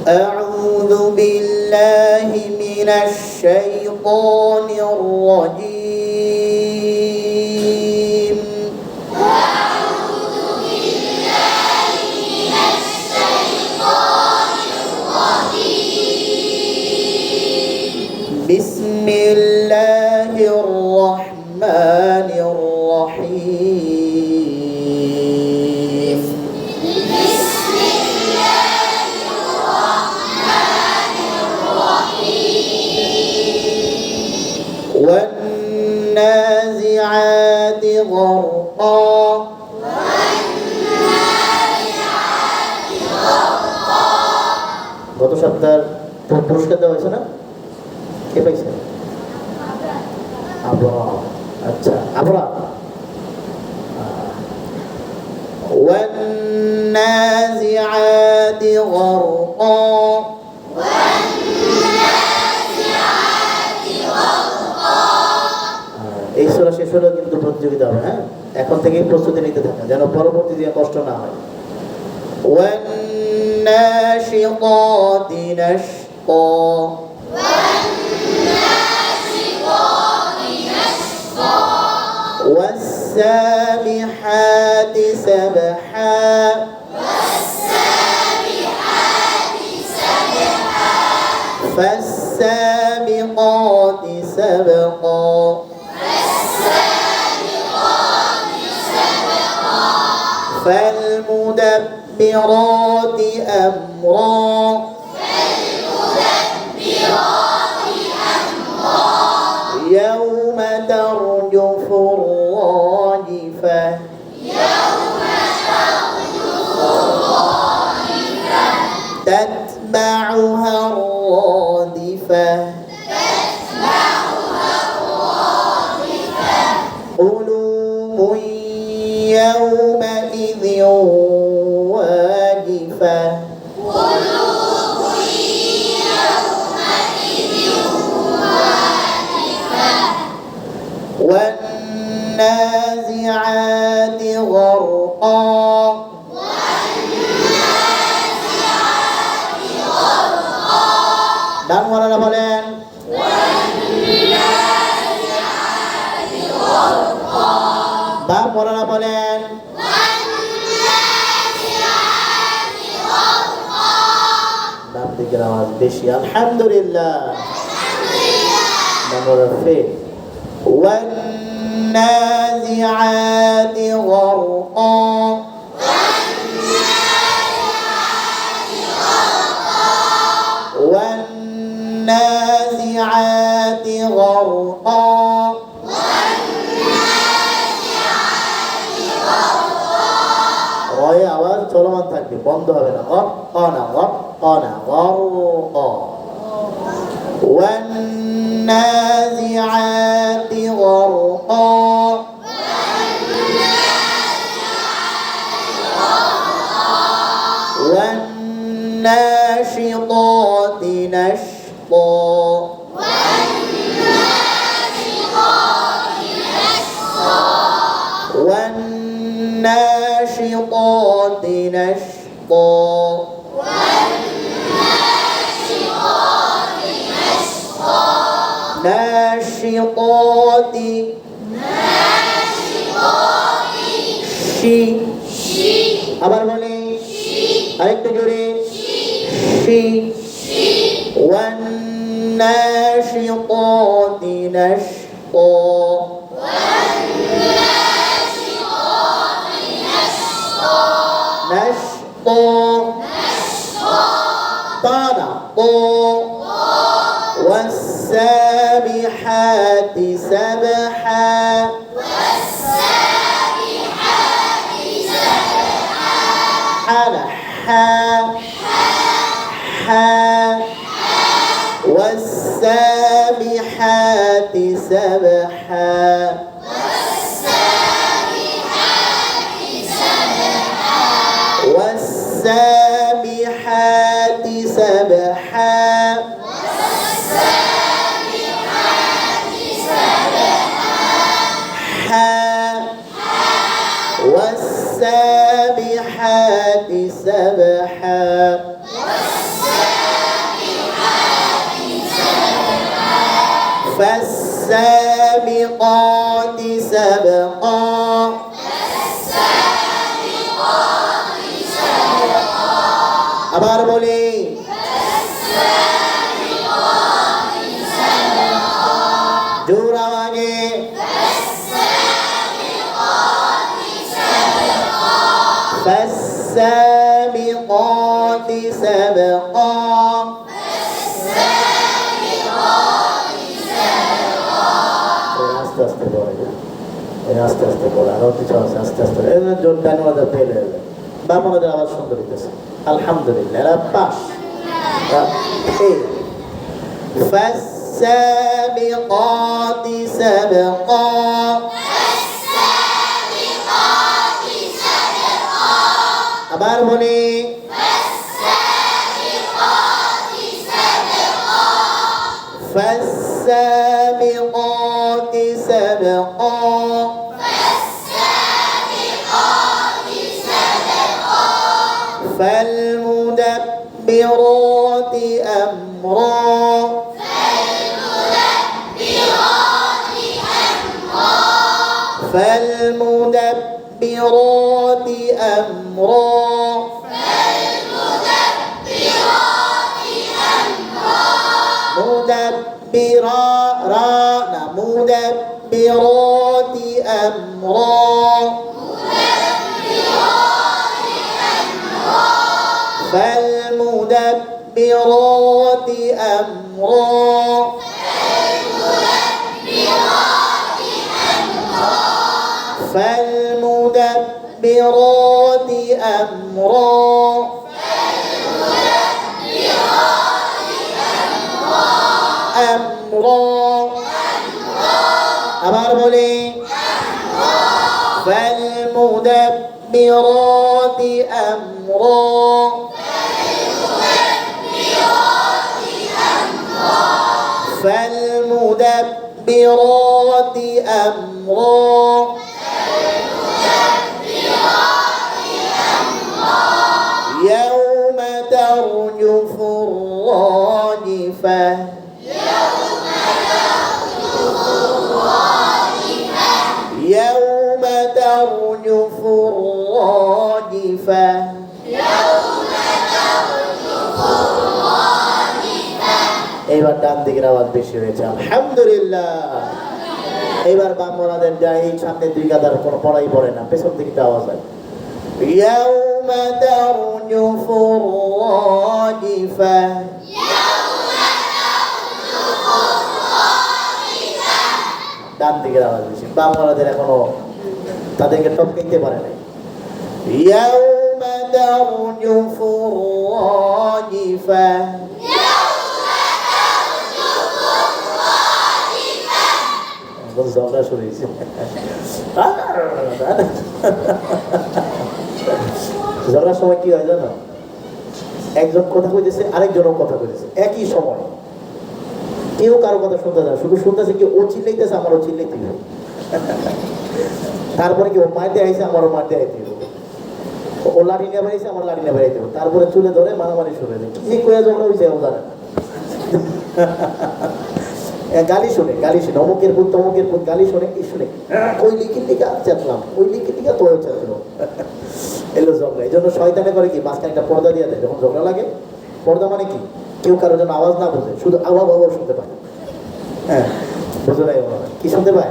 أعوذ بالله من الشيطان الرجيم. أعوذ بالله من الشيطان الرجيم. بسم الله الرحمن الرحيم. بسم الله الرحمن الرحيم. والنازعات غرقا. والنازعات غرقا. গত সপ্তাহ পুরস্কার দেওয়া হয়েছে না? কে পাইছে? আবরা। আচ্ছা, আবরা। والنازعات غرقا. والنازعات غرقا. এই সূরা শেষ হলেও কিন্তু প্রতিযোগিতা হবে, হ্যাঁ? এখন থেকেই প্রস্তুতি নিতে থাকা, যেন পরবর্তী দিনে কষ্ট না হয়। والناشطات نشطا. والناشطات نشطا. والسابحات سبحا. والسابحات سبحا. فالسابقات سبقا. فالسابقات سبقا. فالمدبرات أمرا. فالمدبرات أمرا. يوم ترجف الراجفة. يوم ترجف الراجفة. تتبعها الرادفة. تتبعها الرادفة. قلوب يومئذ واجفة. قلوب يومئذ واجفة. والنازعات غرقا. والنازعات غرقا. ডান মারানা বলেন। والنازعات غرقا. বাম মারানা বলেন। والنازعات غرقا. বাম দিকের আওয়াজ বেশি। আলহামদুলিল্লাহ। নম্বর ফে। والنازعات غرقا. والنازعات غرقا. রয়ে আওয়াজ চলমান থাকবে, বন্ধ হবে না। গরকানা গরকানা গরকা। والنازعات غرقا. والناشطات نشطا. والناشطات نشطا. ناشطات শি। আবার বলি, আরেকটু জোরে। শি। والناشطات نشطا. نشطا. طانا طو. والسابحات سبحا. حلا حا حا. والسابحات سبحا. والسابحات سبحا. والسابحات سبحا. فالسابقات سبقا আবার বলি জোর আওয়াজে فالسابقات سبقا আস্তে আস্তে পড়ে আস্তে আস্তে পড়ে আরো কিছু আছে আস্তে আস্তে জোর ডান ওয়াদা ফেল হয়ে যায় বাম ওয়াদার আওয়াজ সুন্দর হইতেছে আলহামদুলিল্লাহ এরা পাস فالسابقات سبقا আবার বলি فالسابقات سبقا فالمدبرات أمرا فالمدبرات أمرا مدبرا رانا مدبرات أمرا فالمدبرات أمرا فالمدبرات أمرا أمرا আবার বলি فالمدبرات أمرا فالمدبرات أمرا يوم ترجف الراجفة يوم ترجف الراجفة এবার ডান দিকের আওয়াজ বেশি হয়েছে আলহামদুলিল্লাহ এবার বাম ওনাদের যাই সামনে দুই গাদার কোনো পড়াই পড়ে না পেছন দিকে আওয়াজ হয় يوم ترجف الراجفة ডান দিকের আওয়াজ বেশি বাম ওনাদের এখনো তাদেরকে টপকাইতে পারে নাই يوم ترجف الراجفة ঝগড়া শুরু হয়েছে ঝগড়ার সময় কি হয় জানো একজন কথা কইতেছে আরেকজনও কথা কইতেছে একই সময় কেউ কারো কথা শুনতে যায় শুধু শুনতেছে কি ও চিল্লাইতেছে আমারও চিল্লাইতে হবে তারপরে কি ও মারতে আইছে আমারও মারতে আইতে হবে ও লাঠি নিয়ে বেরিয়েছে আমার লাঠি নিয়ে বেরিয়েতে হবে তারপরে চুলে ধরে মারামারি শুরু হয়ে যায় কি করে ঝগড়া হয়েছে ও জানে গালি শুনে অমুকের পুত তমুকের পুত গালি শুনে কি শুনে ওই লিখির দিকে চাটলাম ওই লিখির দিকে তোর চাটলো এলো ঝগড়া এই জন্য শয়তানে করে কি মাঝখানে একটা পর্দা দিয়ে দেয় যখন ঝগড়া লাগে পর্দা মানে কি কেউ কারোর জন্য আওয়াজ না বোঝে শুধু আওয়াজ আওয়াজ শুনতে পায় হ্যাঁ বুঝে নাই কি শুনতে পায়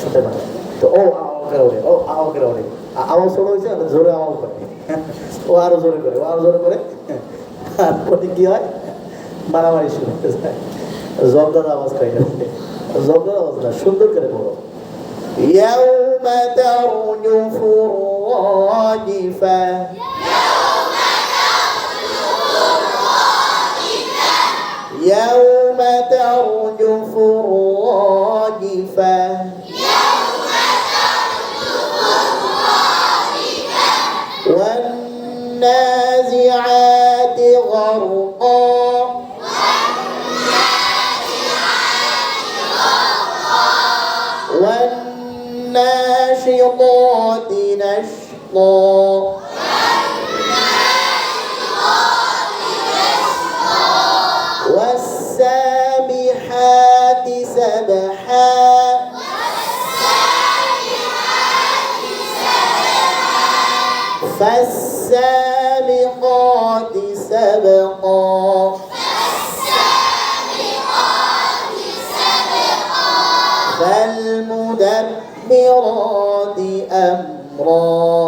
শুনতে পায় তো ও আওয়াজ ওরে ও আওয়াজ ওরে আওয়াজ ছোট হয়েছে জোরে আওয়াজ করে ও আরো জোরে করে তারপরে কি হয় মারামারি শুরু হতে যায় ঝগড়ার আওয়াজ খাই না ঝগড়ার আওয়াজ না সুন্দর করে বলো يوم ترجف الراجفة يوم ترجف الراجفة والنازعات غرقا والناشطات نشطا والسابحات فالسابقات سبقا فالمدبرات أمرا